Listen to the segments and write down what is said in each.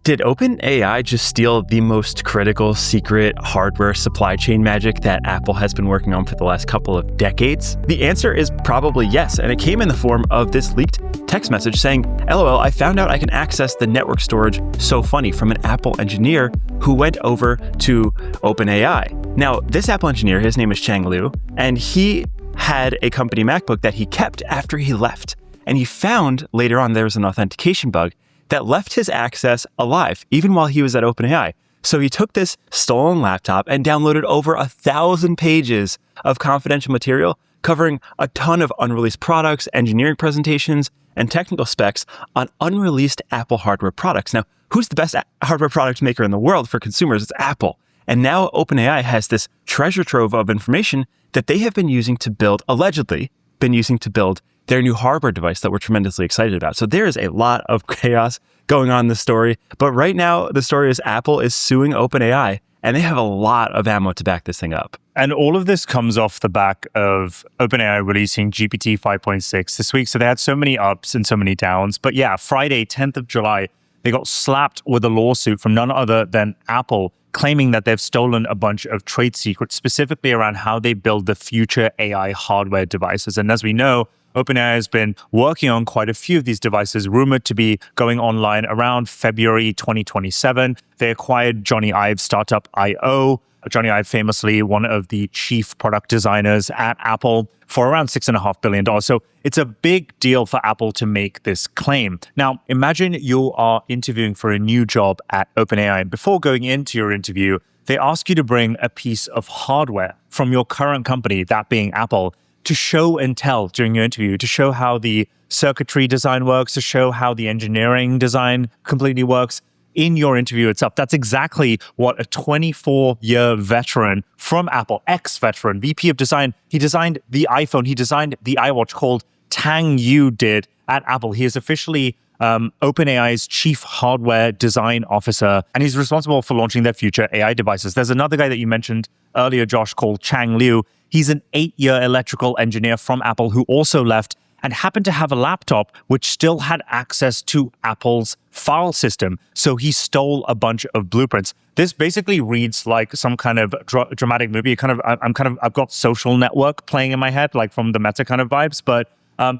Did OpenAI just steal the most critical secret hardware supply chain magic that Apple has been working on for the last couple of decades? The answer is probably yes, and it came in the form of this leaked text message saying, "LOL, I found out I can access the network storage so funny," from an Apple engineer who went over to OpenAI. Now, this Apple engineer, his name is Chang Liu, and he had a company MacBook that he kept after he left. And he found later on there was an authentication bug that left his access alive, even while he was at OpenAI. So he took this stolen laptop and downloaded over 1,000 pages of confidential material covering a ton of unreleased products, engineering presentations, and technical specs on unreleased Apple hardware products. Now, who's the best hardware product maker in the world for consumers? It's Apple. And now OpenAI has this treasure trove of information that they have been using to build, allegedly been using to build their new hardware device that we're tremendously excited about. So there is a lot of chaos going on in this story. But right now, the story is Apple is suing OpenAI, and they have a lot of ammo to back this thing up. And all of this comes off the back of OpenAI releasing GPT 5.6 this week. So they had so many ups and so many downs. But yeah, Friday, 10th of July, they got slapped with a lawsuit from none other than Apple, claiming that they've stolen a bunch of trade secrets, specifically around how they build the future AI hardware devices. And as we know, OpenAI has been working on quite a few of these devices, rumored to be going online around February 2027. They acquired Johnny Ive's startup I.O. Johnny Ive, famously one of the chief product designers at Apple, for around $6.5 billion. So it's a big deal for Apple to make this claim. Now, imagine you are interviewing for a new job at OpenAI. And before going into your interview, they ask you to bring a piece of hardware from your current company, that being Apple, to show and tell during your interview, to show how the circuitry design works, to show how the engineering design completely works in your interview itself. That's exactly what a 24-year veteran from Apple, ex-veteran, VP of design, he designed the iPhone, he designed the iWatch, called Tang Yu, did at Apple. He is officially OpenAI's chief hardware design officer, and he's responsible for launching their future AI devices. There's another guy that you mentioned earlier, Josh, called Chang Liu. He's an 8-year electrical engineer from Apple who also left and happened to have a laptop which still had access to Apple's file system. So he stole a bunch of blueprints. This basically reads like some kind of dramatic movie. I've got Social Network playing in my head, like from the Meta kind of vibes. But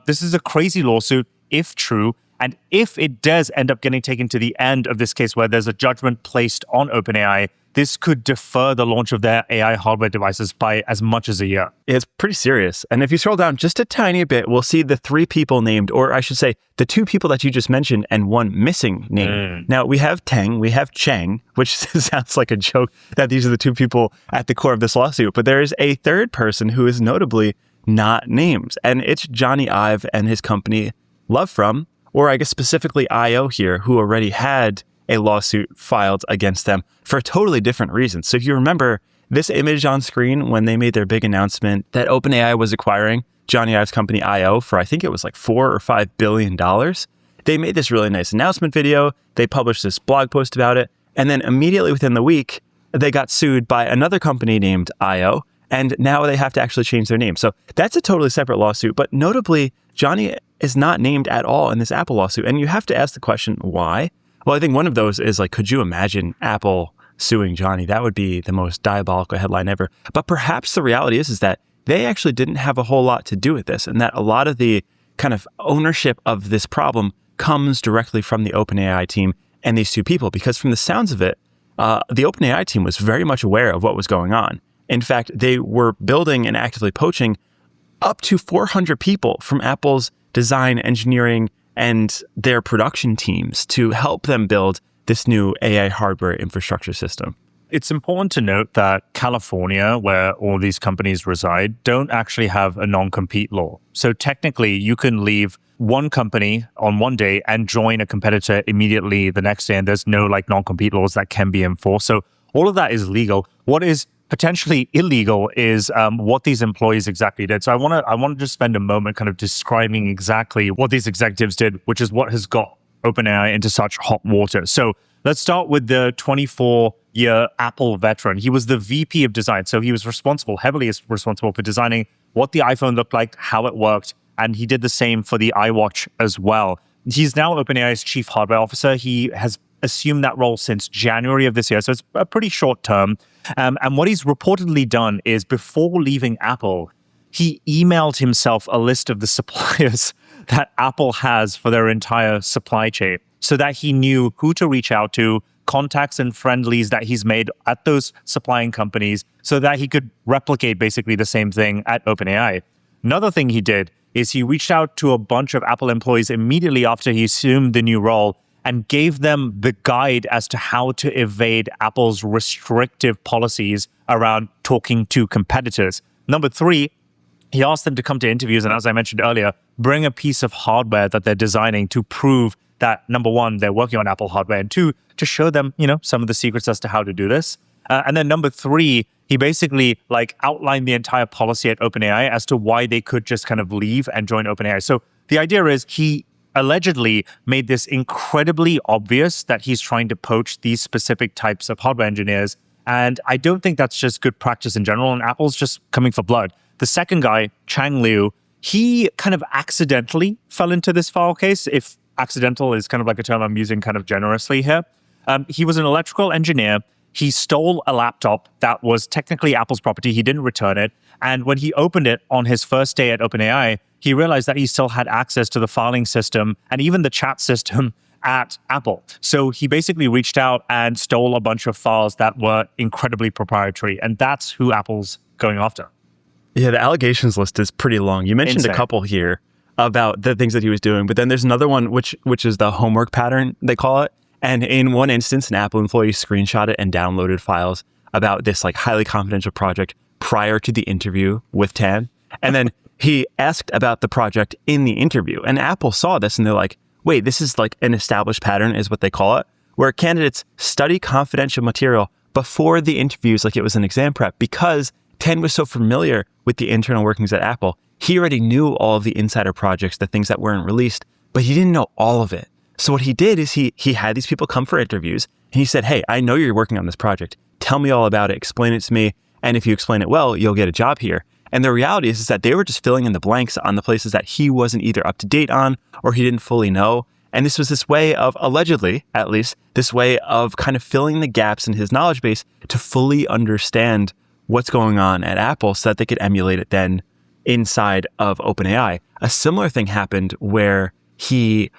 this is a crazy lawsuit, if true. And if it does end up getting taken to the end of this case where there's a judgment placed on OpenAI, this could defer the launch of their AI hardware devices by as much as a year. It's pretty serious. And if you scroll down just a tiny bit, we'll see the 3 people named, or I should say, the 2 people that you just mentioned and 1 missing name. Now, we have Tang, we have Chang, which sounds like a joke that these are the 2 people at the core of this lawsuit. But there is a third person who is notably not named. And it's Johnny Ive and his company Love From, or I guess specifically I.O. here, who already had a lawsuit filed against them for a totally different reason. So if you remember this image on screen when they made their big announcement that OpenAI was acquiring Johnny Ive's company I.O. for, I think it was like $4 or $5 billion, they made this really nice announcement video. They published this blog post about it. And then immediately within the week, they got sued by another company named I.O. And now they have to actually change their name. So that's a totally separate lawsuit. But notably, Johnny is not named at all in this Apple lawsuit. And you have to ask the question, why? Well, I think one of those is like, could you imagine Apple suing Johnny? That would be the most diabolical headline ever. But perhaps the reality is that they actually didn't have a whole lot to do with this, and that a lot of the kind of ownership of this problem comes directly from the OpenAI team and these 2 people. Because from the sounds of it, the OpenAI team was very much aware of what was going on. In fact, they were building and actively poaching up to 400 people from Apple's design, engineering, and their production teams to help them build this new AI hardware infrastructure system. It's important to note that California, where all these companies reside, don't actually have a non-compete law. So technically, you can leave one company on one day and join a competitor immediately the next day, and there's no like non-compete laws that can be enforced. So all of that is legal. What is potentially illegal is what these employees exactly did. So I want to just spend a moment kind of describing exactly what these executives did, which is what has got OpenAI into such hot water. So let's start with the 24-year Apple veteran. He was the VP of design. So he was heavily responsible for designing what the iPhone looked like, how it worked, and he did the same for the iWatch as well. He's now OpenAI's chief hardware officer. He has assumed that role since January of this year. So it's a pretty short term. And what he's reportedly done is before leaving Apple, he emailed himself a list of the suppliers that Apple has for their entire supply chain so that he knew who to reach out to, contacts and friendlies that he's made at those supplying companies so that he could replicate basically the same thing at OpenAI. Another thing he did is he reached out to a bunch of Apple employees immediately after he assumed the new role and gave them the guide as to how to evade Apple's restrictive policies around talking to competitors. Number 3, he asked them to come to interviews and, as I mentioned earlier, bring a piece of hardware that they're designing to prove that, number 1, they're working on Apple hardware, and 2, to show them, some of the secrets as to how to do this. And then number 3, he basically outlined the entire policy at OpenAI as to why they could just kind of leave and join OpenAI. So the idea is he allegedly made this incredibly obvious that he's trying to poach these specific types of hardware engineers. And I don't think that's just good practice in general. And Apple's just coming for blood. The second guy, Chang Liu, he kind of accidentally fell into this file case. If accidental is kind of like a term I'm using kind of generously here. He was an electrical engineer. He stole a laptop that was technically Apple's property. He didn't return it. And when he opened it on his first day at OpenAI, he realized that he still had access to the filing system and even the chat system at Apple. So he basically reached out and stole a bunch of files that were incredibly proprietary. And that's who Apple's going after. Yeah, the allegations list is pretty long. You mentioned Insane. A couple here about the things that he was doing, but then there's another one which is the homework pattern, they call it. And in one instance, an Apple employee screenshotted and downloaded files about this highly confidential project prior to the interview with Tan. And then he asked about the project in the interview. And Apple saw this and they're like, wait, this is an established pattern is what they call it, where candidates study confidential material before the interviews like it was an exam prep. Because Tan was so familiar with the internal workings at Apple, he already knew all of the insider projects, the things that weren't released, but he didn't know all of it. So what he did is he had these people come for interviews and he said, hey, I know you're working on this project. Tell me all about it. Explain it to me. And if you explain it well, you'll get a job here. And the reality is that they were just filling in the blanks on the places that he wasn't either up to date on or he didn't fully know. And this was this way of, allegedly, at least, this way of kind of filling the gaps in his knowledge base to fully understand what's going on at Apple so that they could emulate it then inside of OpenAI. A similar thing happened where he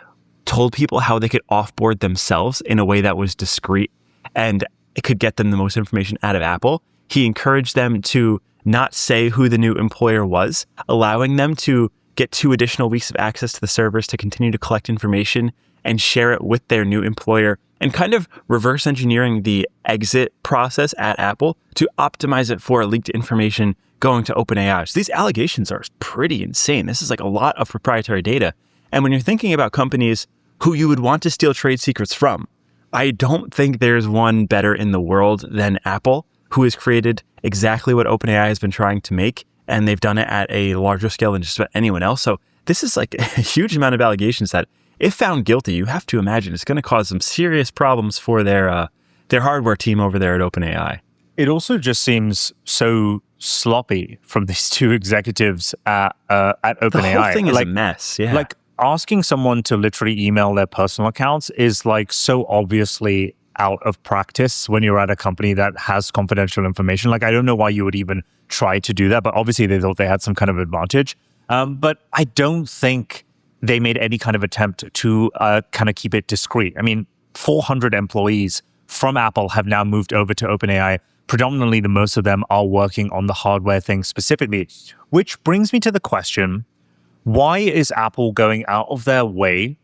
told people how they could offboard themselves in a way that was discreet and it could get them the most information out of Apple. He encouraged them to not say who the new employer was, allowing them to get 2 additional weeks of access to the servers to continue to collect information and share it with their new employer, and kind of reverse engineering the exit process at Apple to optimize it for leaked information going to OpenAI. So these allegations are pretty insane. This is a lot of proprietary data. And when you're thinking about companies who you would want to steal trade secrets from, I don't think there's one better in the world than Apple, who has created exactly what OpenAI has been trying to make, and they've done it at a larger scale than just about anyone else. So this is a huge amount of allegations that, if found guilty, you have to imagine it's going to cause some serious problems for their hardware team over there at OpenAI. It also just seems so sloppy from these 2 executives at OpenAI. The whole thing is a mess. Yeah. Asking someone to literally email their personal accounts is so obviously out of practice when you're at a company that has confidential information. I don't know why you would even try to do that, but obviously they thought they had some kind of advantage. But I don't think they made any kind of attempt to kind of keep it discreet. I mean, 400 employees from Apple have now moved over to OpenAI. Predominantly, the most of them are working on the hardware thing specifically, which brings me to the question, why is Apple going out of their way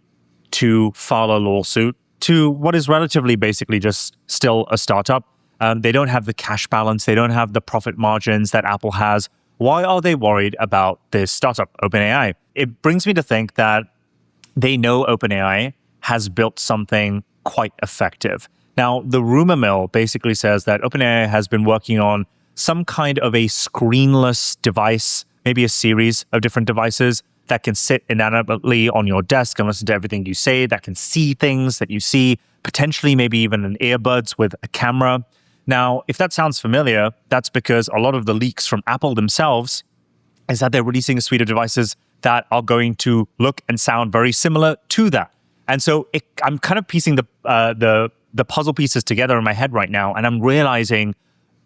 to file a lawsuit to what is relatively basically just still a startup? They don't have the cash balance. They don't have the profit margins that Apple has. Why are they worried about this startup, OpenAI? It brings me to think that they know OpenAI has built something quite effective. Now, the rumor mill basically says that OpenAI has been working on some kind of a screenless device, maybe a series of different devices that can sit inanimately on your desk and listen to everything you say, that can see things that you see, potentially maybe even an earbuds with a camera. Now, if that sounds familiar, that's because a lot of the leaks from Apple themselves is that they're releasing a suite of devices that are going to look and sound very similar to that. And so I'm kind of piecing the puzzle pieces together in my head right now, and I'm realizing,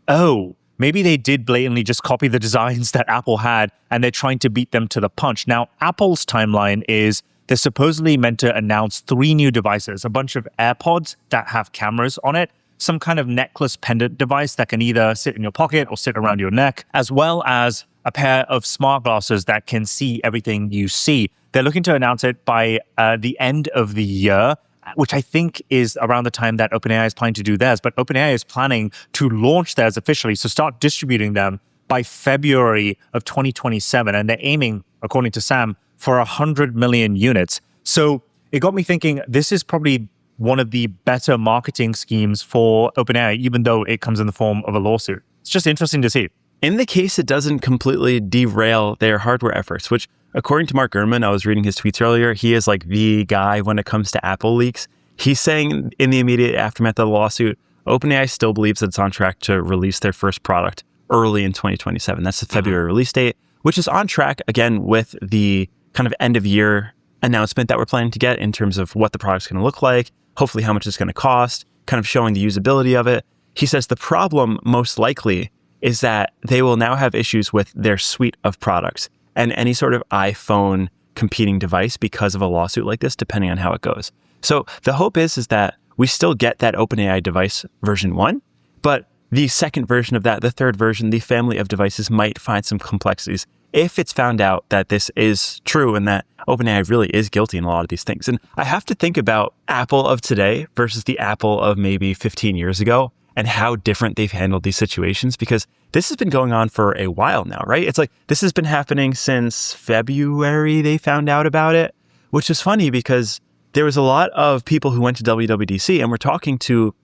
oh, maybe they did blatantly just copy the designs that Apple had, and they're trying to beat them to the punch. Now, Apple's timeline is they're supposedly meant to announce 3 new devices, a bunch of AirPods that have cameras on it, some kind of necklace pendant device that can either sit in your pocket or sit around your neck, as well as a pair of smart glasses that can see everything you see. They're looking to announce it by the end of the year, which I think is around the time that OpenAI is planning to do theirs. But OpenAI is planning to launch theirs officially, so start distributing them by February of 2027. And they're aiming, according to Sam, for 100 million units. So it got me thinking, this is probably one of the better marketing schemes for OpenAI, even though it comes in the form of a lawsuit. It's just interesting to see. In the case, it doesn't completely derail their hardware efforts, which, according to Mark Gurman, I was reading his tweets earlier, he is like the guy when it comes to Apple leaks. He's saying in the immediate aftermath of the lawsuit, OpenAI still believes that it's on track to release their first product early in 2027. That's the February release date, which is on track, again, with the kind of end of year announcement that we're planning to get in terms of what the product's going to look like, hopefully how much it's going to cost, kind of showing the usability of it. He says the problem most likely is that they will now have issues with their suite of products and any sort of iPhone competing device because of a lawsuit like this, depending on how it goes. So the hope is that we still get that OpenAI device version 1, but the second version of that, the third version, the family of devices might find some complexities if it's found out that this is true and that OpenAI really is guilty in a lot of these things. And I have to think about Apple of today versus the Apple of maybe 15 years ago and how different they've handled these situations, because this has been going on for a while now, right? It's like this has been happening since February they found out about it, which is funny because there was a lot of people who went to WWDC and were talking to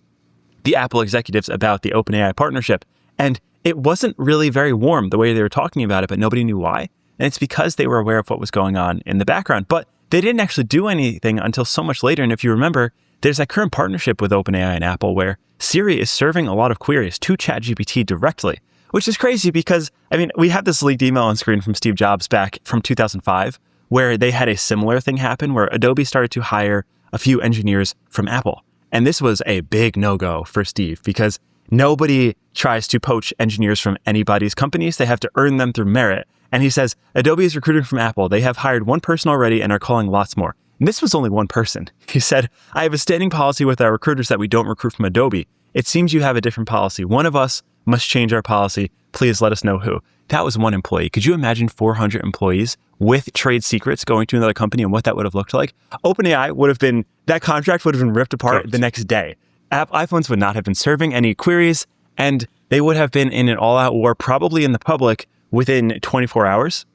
the Apple executives about the OpenAI partnership. And it wasn't really very warm the way they were talking about it, but nobody knew why. And it's because they were aware of what was going on in the background. But they didn't actually do anything until so much later. And if you remember, there's that current partnership with OpenAI and Apple where Siri is serving a lot of queries to ChatGPT directly, which is crazy because, I mean, we have this leaked email on screen from Steve Jobs back from 2005, where they had a similar thing happen where Adobe started to hire a few engineers from Apple. And this was a big no-go for Steve because nobody tries to poach engineers from anybody's companies. They have to earn them through merit. And he says, Adobe is recruiting from Apple. They have hired one person already and are calling lots more. And this was only one person. He said, I have a standing policy with our recruiters that we don't recruit from Adobe. It seems you have a different policy. One of us must change our policy. Please let us know who. That was one employee. Could you imagine 400 employees with trade secrets going to another company and what that would have looked like? OpenAI would have been, that contract would have been ripped apart the next day. iPhones would not have been serving any queries, and they would have been in an all-out war, probably in the public, within 24 hours.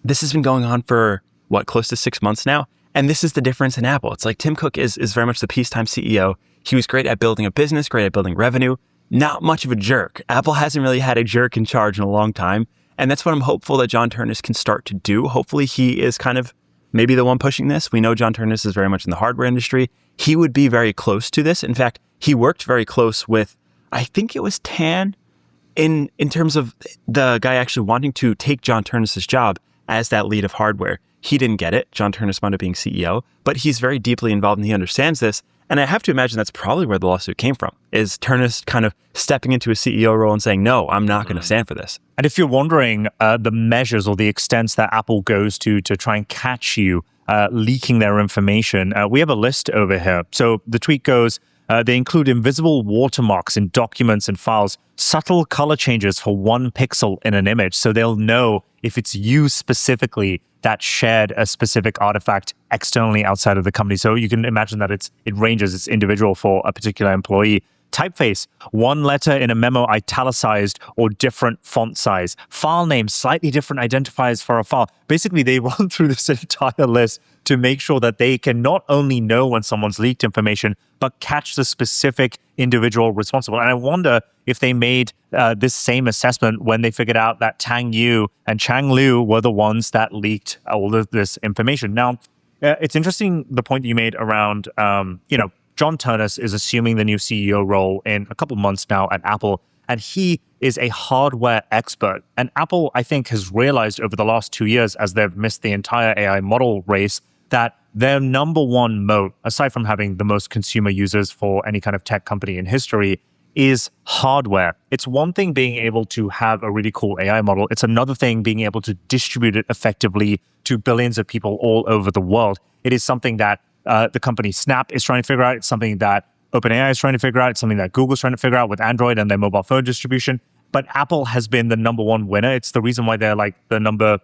This has been going on for, close to 6 months now? And this is the difference in Apple. It's like Tim Cook is very much the peacetime CEO. He was great at building a business, great at building revenue, not much of a jerk. Apple hasn't really had a jerk in charge in a long time. And that's what I'm hopeful that John Ternus can start to do. Hopefully he is kind of maybe the one pushing this. We know John Ternus is very much in the hardware industry. He would be very close to this. In fact, he worked very close with, I think it was Tan, in terms of the guy actually wanting to take John Ternus's job as that lead of hardware. He didn't get it. John Ternus wound up being CEO, but he's very deeply involved and he understands this. And I have to imagine that's probably where the lawsuit came from, is Ternus kind of stepping into a CEO role and saying, no, I'm not going to stand for this. And if you're wondering the measures or the extents that Apple goes to try and catch you leaking their information, we have a list over here. So the tweet goes, they include invisible watermarks in documents and files, subtle color changes for 1 pixel in an image, so they'll know if it's you specifically that shared a specific artifact externally outside of the company. So you can imagine that it ranges, it's individual for a particular employee. Typeface, 1 letter in a memo italicized or different font size. File name, slightly different identifiers for a file. Basically, they run through this entire list to make sure that they can not only know when someone's leaked information, but catch the specific individual responsible. And I wonder if they made this same assessment when they figured out that Tang Yu and Chang Liu were the ones that leaked all of this information. Now, it's interesting the point that you made around, John Ternus is assuming the new CEO role in a couple months now at Apple, and he is a hardware expert. And Apple, I think, has realized over the last 2 years, as they've missed the entire AI model race, that their number one moat, aside from having the most consumer users for any kind of tech company in history, is hardware. It's one thing being able to have a really cool AI model. It's another thing being able to distribute it effectively to billions of people all over the world. It is something that the company Snap is trying to figure out. It's something that OpenAI is trying to figure out. It's something that Google's trying to figure out with Android and their mobile phone distribution. But Apple has been the number one winner. It's the reason why they're like the number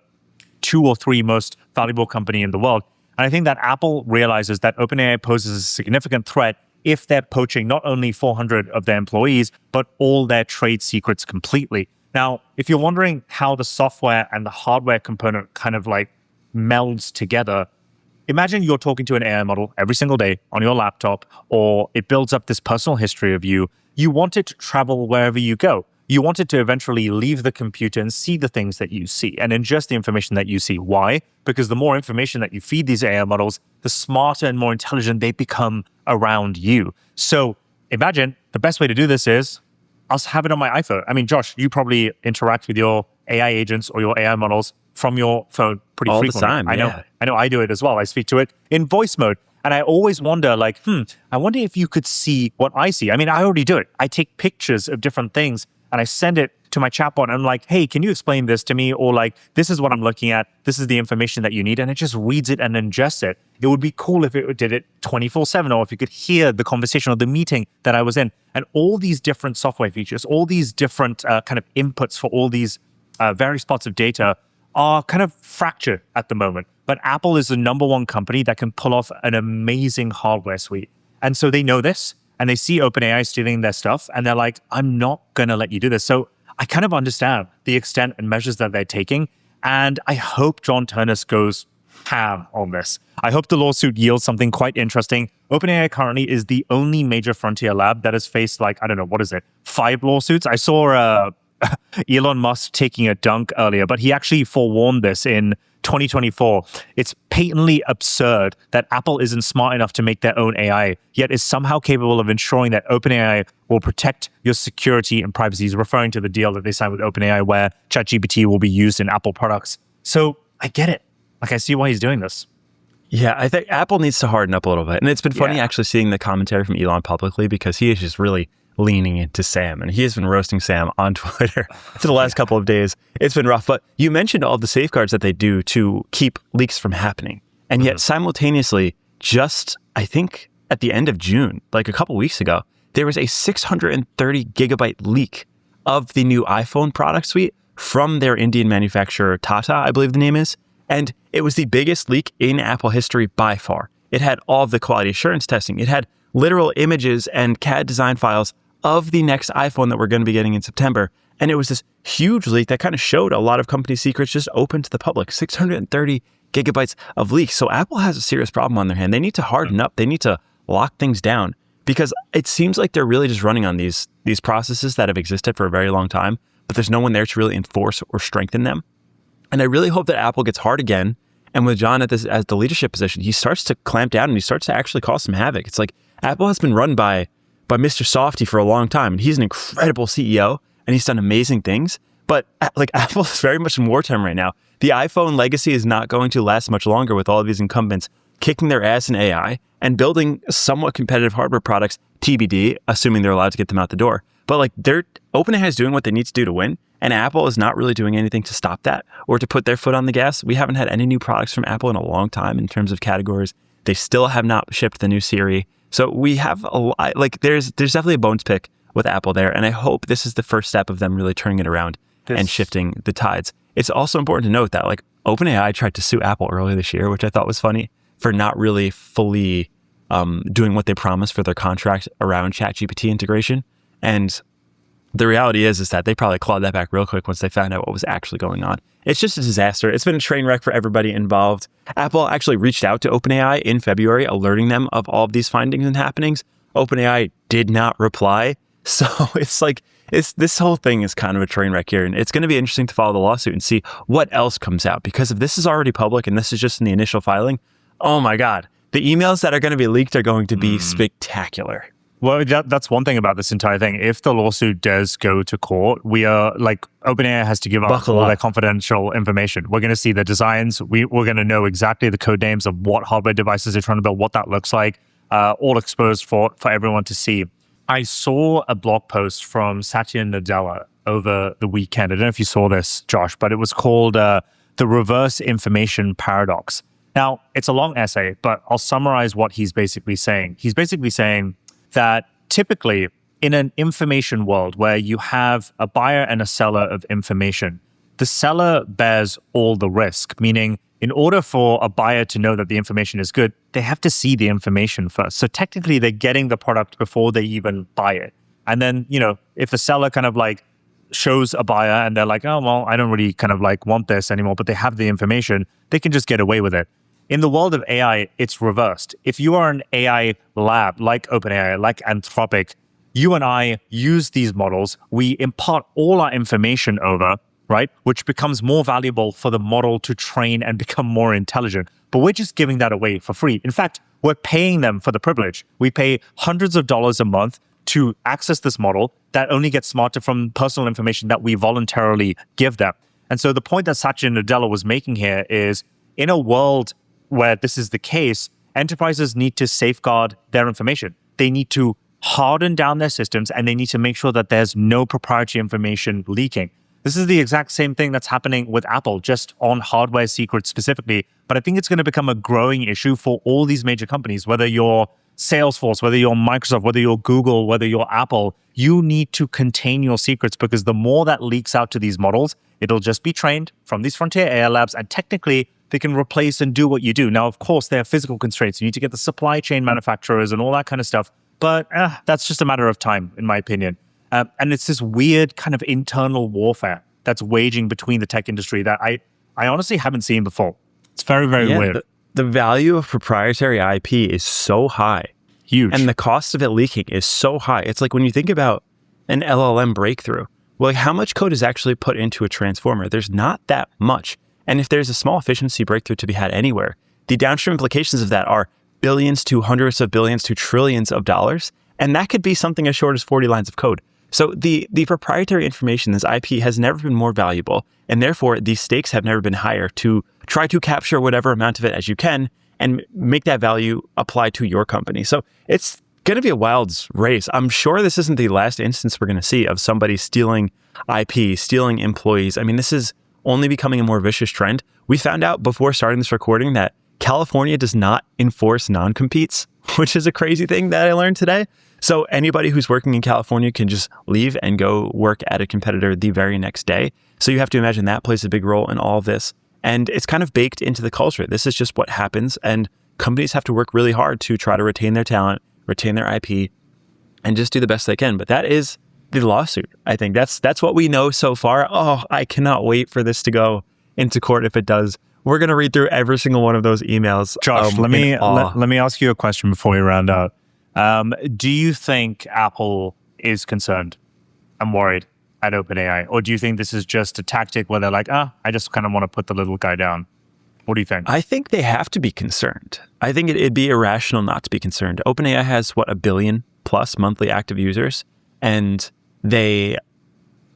2 or 3 most valuable company in the world. And I think that Apple realizes that OpenAI poses a significant threat if they're poaching not only 400 of their employees, but all their trade secrets completely. Now, if you're wondering how the software and the hardware component kind of like melds together, imagine you're talking to an AI model every single day on your laptop, or it builds up this personal history of you. You want it to travel wherever you go. You want it to eventually leave the computer and see the things that you see and ingest the information that you see. Why? Because the more information that you feed these AI models, the smarter and more intelligent they become around you. So imagine the best way to do this is I'll have it on my iPhone. I mean, Josh, you probably interact with your AI agents or your AI models from your phone pretty frequently. All the time. I know I do it as well. I speak to it in voice mode. And I always wonder, like, I wonder if you could see what I see. I mean, I already do it. I take pictures of different things and I send it to my chatbot. And I'm like, hey, can you explain this to me? Or like, this is what I'm looking at. This is the information that you need. And it just reads it and ingests it. It would be cool if it did it 24/7, or if you could hear the conversation or the meeting that I was in. And all these different software features, all these different kind of inputs for all these various parts of data are kind of fractured at the moment. But Apple is the number one company that can pull off an amazing hardware suite. And so they know this. And they see OpenAI stealing their stuff, and they're like, I'm not going to let you do this. So I kind of understand the extent and measures that they're taking. And I hope John Turnus goes ham on this. I hope the lawsuit yields something quite interesting. OpenAI currently is the only major frontier lab that has faced, like, I don't know, 5 lawsuits? I saw Elon Musk taking a dunk earlier, but he actually forewarned this in 2024. It's patently absurd that Apple isn't smart enough to make their own AI, yet is somehow capable of ensuring that OpenAI will protect your security and privacy. He's referring to the deal that they signed with OpenAI where ChatGPT will be used in Apple products. So I get it. Like, I see why he's doing this. Yeah, I think Apple needs to harden up a little bit. And it's been funny actually seeing the commentary from Elon publicly, because he is just really leaning into Sam. And he has been roasting Sam on Twitter for the last couple of days. It's been rough. But you mentioned all the safeguards that they do to keep leaks from happening. And yet simultaneously, just I think at the end of June, like a couple weeks ago, there was a 630 gigabyte leak of the new iPhone product suite from their Indian manufacturer, Tata, I believe the name is. And it was the biggest leak in Apple history by far. It had all of the quality assurance testing. It had literal images and CAD design files of the next iPhone that we're going to be getting in September. And it was this huge leak that kind of showed a lot of company secrets just open to the public. 630 gigabytes of leaks. So Apple has a serious problem on their hand. They need to harden up. They need to lock things down, because it seems like they're really just running on these processes that have existed for a very long time, but there's no one there to really enforce or strengthen them. And I really hope that Apple gets hard again. And with John as the leadership position, he starts to clamp down and he starts to actually cause some havoc. It's like Apple has been run by Mr. Softy for a long time, and he's an incredible CEO and he's done amazing things. But like, Apple is very much in wartime right now. The iPhone legacy is not going to last much longer with all of these incumbents kicking their ass in AI and building somewhat competitive hardware products, TBD, assuming they're allowed to get them out the door. But like, OpenAI is doing what they need to do to win, and Apple is not really doing anything to stop that or to put their foot on the gas. We haven't had any new products from Apple in a long time in terms of categories. They still have not shipped the new Siri. So we have a lot, like, there's definitely a bones pick with Apple there. And I hope this is the first step of them really turning it around and shifting the tides. It's also important to note that, like, OpenAI tried to sue Apple earlier this year, which I thought was funny, for not really fully doing what they promised for their contract around ChatGPT integration. And the reality is that they probably clawed that back real quick once they found out what was actually going on. It's just a disaster. It's been a train wreck for everybody involved. Apple actually reached out to OpenAI in February, alerting them of all of these findings and happenings. OpenAI did not reply. So it's like, this whole thing is kind of a train wreck here. And it's going to be interesting to follow the lawsuit and see what else comes out. Because if this is already public and this is just in the initial filing, oh my God, the emails that are going to be leaked are going to be spectacular. Well, that's one thing about this entire thing. If the lawsuit does go to court, we are like OpenAI has to give up all their confidential information. We're going to see the designs. We're going to know exactly the code names of what hardware devices they're trying to build, what that looks like, all exposed for everyone to see. I saw a blog post from Satya Nadella over the weekend. I don't know if you saw this, Josh, but it was called The Reverse Information Paradox. Now, it's a long essay, but I'll summarize what he's basically saying. He's basically saying that typically in an information world where you have a buyer and a seller of information, the seller bears all the risk, meaning in order for a buyer to know that the information is good, they have to see the information first. So technically they're getting the product before they even buy it. And then, if the seller kind of like shows a buyer and they're like, oh, well, I don't really kind of like want this anymore, but they have the information, they can just get away with it. In the world of AI, it's reversed. If you are an AI lab like OpenAI, like Anthropic, you and I use these models. We impart all our information over, right? Which becomes more valuable for the model to train and become more intelligent. But we're just giving that away for free. In fact, we're paying them for the privilege. We pay hundreds of dollars a month to access this model that only gets smarter from personal information that we voluntarily give them. And so the point that Satya Nadella was making here is, in a world where this is the case, enterprises need to safeguard their information. They need to harden down their systems, and they need to make sure that there's no proprietary information leaking. This is the exact same thing that's happening with Apple, just on hardware secrets specifically. But I think it's going to become a growing issue for all these major companies, whether you're Salesforce, whether you're Microsoft, whether you're Google, whether you're Apple. You need to contain your secrets, because the more that leaks out to these models, it'll just be trained from these frontier AI labs, and technically they can replace and do what you do. Now, of course, there are physical constraints. You need to get the supply chain manufacturers and all that kind of stuff. But that's just a matter of time, in my opinion. And it's this weird kind of internal warfare that's waging between the tech industry that I honestly haven't seen before. It's very, very weird. The value of proprietary IP is so high. Huge. And the cost of it leaking is so high. It's like when you think about an LLM breakthrough, well, like how much code is actually put into a transformer? There's not that much. And if there's a small efficiency breakthrough to be had anywhere, the downstream implications of that are billions to hundreds of billions to trillions of dollars. And that could be something as short as 40 lines of code. So the proprietary information, this IP, has never been more valuable. And therefore, the stakes have never been higher to try to capture whatever amount of it as you can and make that value apply to your company. So it's going to be a wild race. I'm sure this isn't the last instance we're going to see of somebody stealing IP, stealing employees. I mean, this is only becoming a more vicious trend. We found out before starting this recording that California does not enforce non-competes, which is a crazy thing that I learned today. So anybody who's working in California can just leave and go work at a competitor the very next day. So you have to imagine that plays a big role in all of this. And it's kind of baked into the culture. This is just what happens. And companies have to work really hard to try to retain their talent, retain their IP, and just do the best they can. But that is the lawsuit. I think that's what we know so far. Oh, I cannot wait for this to go into court if it does. We're going to read through every single one of those emails. Josh, let me ask you a question before we round out. Do you think Apple is concerned and worried at OpenAI? Or do you think this is just a tactic where they're like, I just kind of want to put the little guy down? What do you think? I think they have to be concerned. I think it'd be irrational not to be concerned. OpenAI has, 1 billion plus monthly active users, and they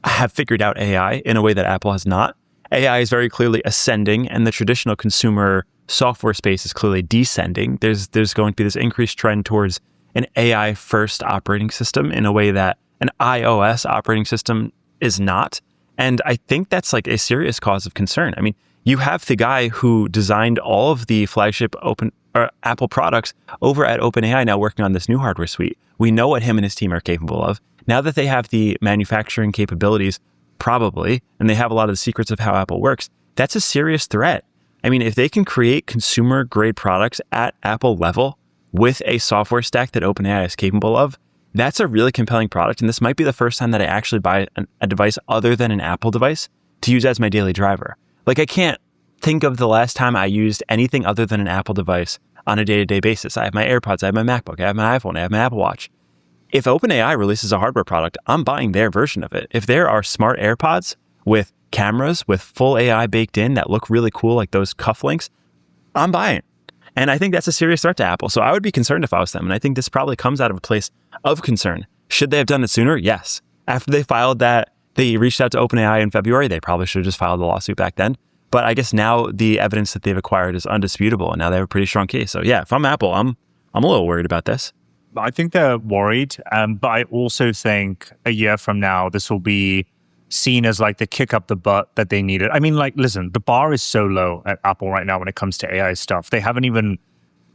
have figured out AI in a way that Apple has not. AI is very clearly ascending, and the traditional consumer software space is clearly descending. There's going to be this increased trend towards an AI-first operating system in a way that an iOS operating system is not. And I think that's like a serious cause of concern. I mean, you have the guy who designed all of the flagship Apple products over at OpenAI now working on this new hardware suite. We know what him and his team are capable of. Now that they have the manufacturing capabilities, probably, and they have a lot of the secrets of how Apple works, that's a serious threat. I mean, if they can create consumer-grade products at Apple level with a software stack that OpenAI is capable of, that's a really compelling product. And this might be the first time that I actually buy a device other than an Apple device to use as my daily driver. Like, I can't think of the last time I used anything other than an Apple device on a day-to-day basis. I have my AirPods, I have my MacBook, I have my iPhone, I have my Apple Watch. If OpenAI releases a hardware product, I'm buying their version of it. If there are smart AirPods with cameras, with full AI baked in that look really cool, like those cufflinks, I'm buying. And I think that's a serious threat to Apple. So I would be concerned if I was them. And I think this probably comes out of a place of concern. Should they have done it sooner? Yes. After they filed that, they reached out to OpenAI in February. They probably should have just filed the lawsuit back then. But I guess now the evidence that they've acquired is undisputable. And now they have a pretty strong case. So yeah, if I'm Apple, I'm a little worried about this. I think they're worried. But I also think a year from now, this will be seen as like the kick up the butt that they needed. I mean, like, listen, the bar is so low at Apple right now when it comes to AI stuff. They haven't even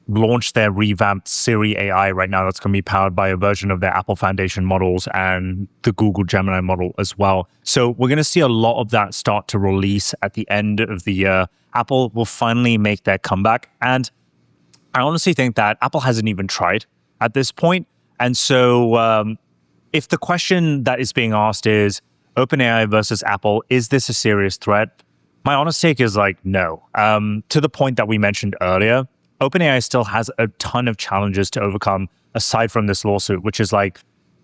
launched their revamped Siri AI right now. That's going to be powered by a version of their Apple Foundation models and the Google Gemini model as well. So we're going to see a lot of that start to release at the end of the year. Apple will finally make their comeback. And I honestly think that Apple hasn't even tried at this point. And so if the question that is being asked is OpenAI versus Apple, is this a serious threat? My honest take is like, no. To the point that we mentioned earlier, OpenAI still has a ton of challenges to overcome aside from this lawsuit, which is like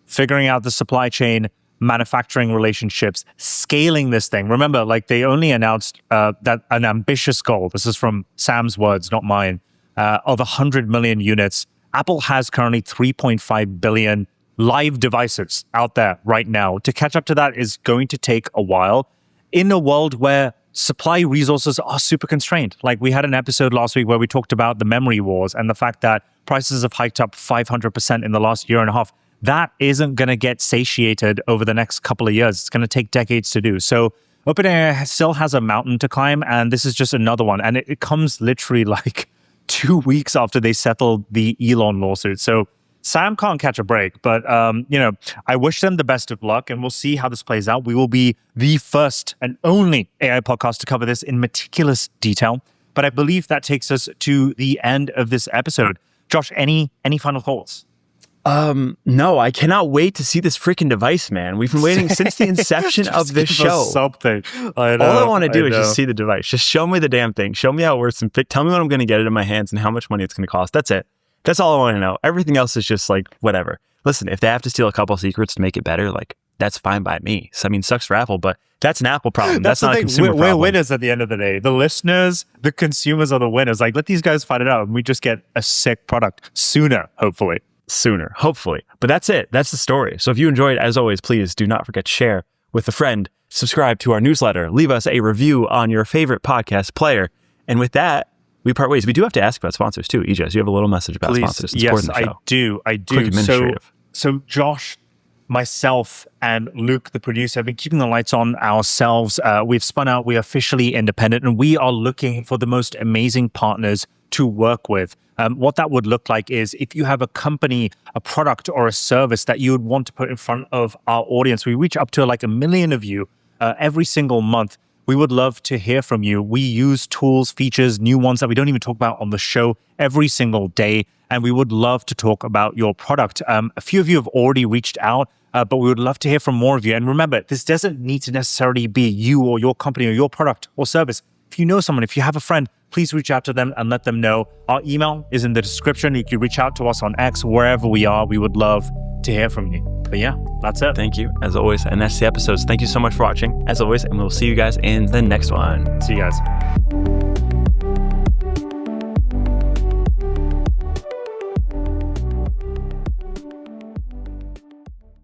figuring out the supply chain, manufacturing relationships, scaling this thing. Remember, like they only announced that an ambitious goal, this is from Sam's words, not mine, of 100 million units. Apple has currently 3.5 billion live devices out there right now. To catch up to that is going to take a while in a world where supply resources are super constrained. Like we had an episode last week where we talked about the memory wars and the fact that prices have hiked up 500% in the last year and a half. That isn't going to get satiated over the next couple of years. It's going to take decades to do. So OpenAI still has a mountain to climb, and this is just another one. And it comes literally like 2 weeks after they settled the Elon lawsuit. So Sam can't catch a break, but I wish them the best of luck, and we'll see how this plays out. We will be the first and only AI podcast to cover this in meticulous detail. But I believe that takes us to the end of this episode. Josh, any final thoughts? No, I cannot wait to see this freaking device, man. We've been waiting since the inception of this show. Something. I know, all I want to do is just see the device. Just show me the damn thing. Show me how it works and tell me when I'm going to get it in my hands and how much money it's going to cost. That's it. That's all I want to know. Everything else is just like, whatever. Listen, if they have to steal a couple secrets to make it better, like, that's fine by me. So, I mean, sucks for Apple, but that's an Apple problem. That's not a consumer problem. We're winners at the end of the day. The listeners, the consumers are the winners. Like, let these guys fight it out and we just get a sick product sooner, hopefully. Sooner, hopefully. But that's it. That's the story. So if you enjoyed, as always, please do not forget to share with a friend, subscribe to our newsletter, leave us a review on your favorite podcast player. And with that, we part ways. We do have to ask about sponsors too. Ijaz, you have a little message about sponsors. Yes, I do. Quick administrative. So Josh, myself, and Luke, the producer, have been keeping the lights on ourselves. We've spun out. We're officially independent, and we are looking for the most amazing partners to work with. What that would look like is if you have a company, a product, or a service that you would want to put in front of our audience. We reach up to like 1 million of you every single month. We would love to hear from you. We use tools, features, new ones that we don't even talk about on the show every single day. And we would love to talk about your product. A few of you have already reached out, but we would love to hear from more of you. And remember, this doesn't need to necessarily be you or your company or your product or service. If you know someone, if you have a friend, please reach out to them and let them know. Our email is in the description. You can reach out to us on X, wherever we are. We would love to hear from you. But yeah, that's it. Thank you, as always. And that's the episodes. Thank you so much for watching, as always. And we'll see you guys in the next one. See you guys.